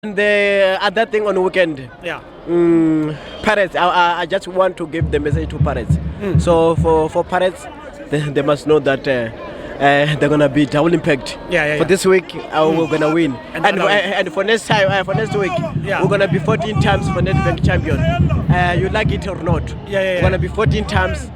And the other thing on weekend, Yeah. Pirates, I just want to give the message to Pirates. So for Pirates, they must know that they're gonna be double impact. For this week, we're gonna win, and for next time, for next week, we're gonna be 14 times for Nedbank champion. You like it or not? We're gonna be 14 times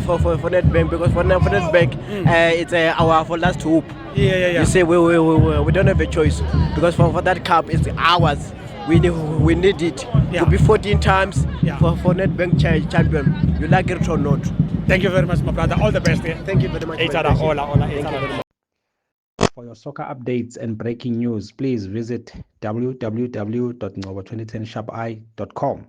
for Nedbank, because for Nedbank, it's our for last hope. You say we don't have a choice, because for that cup it's ours. We need it to be 14 times for Nedbank champion. You like it or not? Thank you very much, my brother. All the best. Thank you very much. For your soccer updates and breaking news, please visit www.ngobo2010sharpi.com.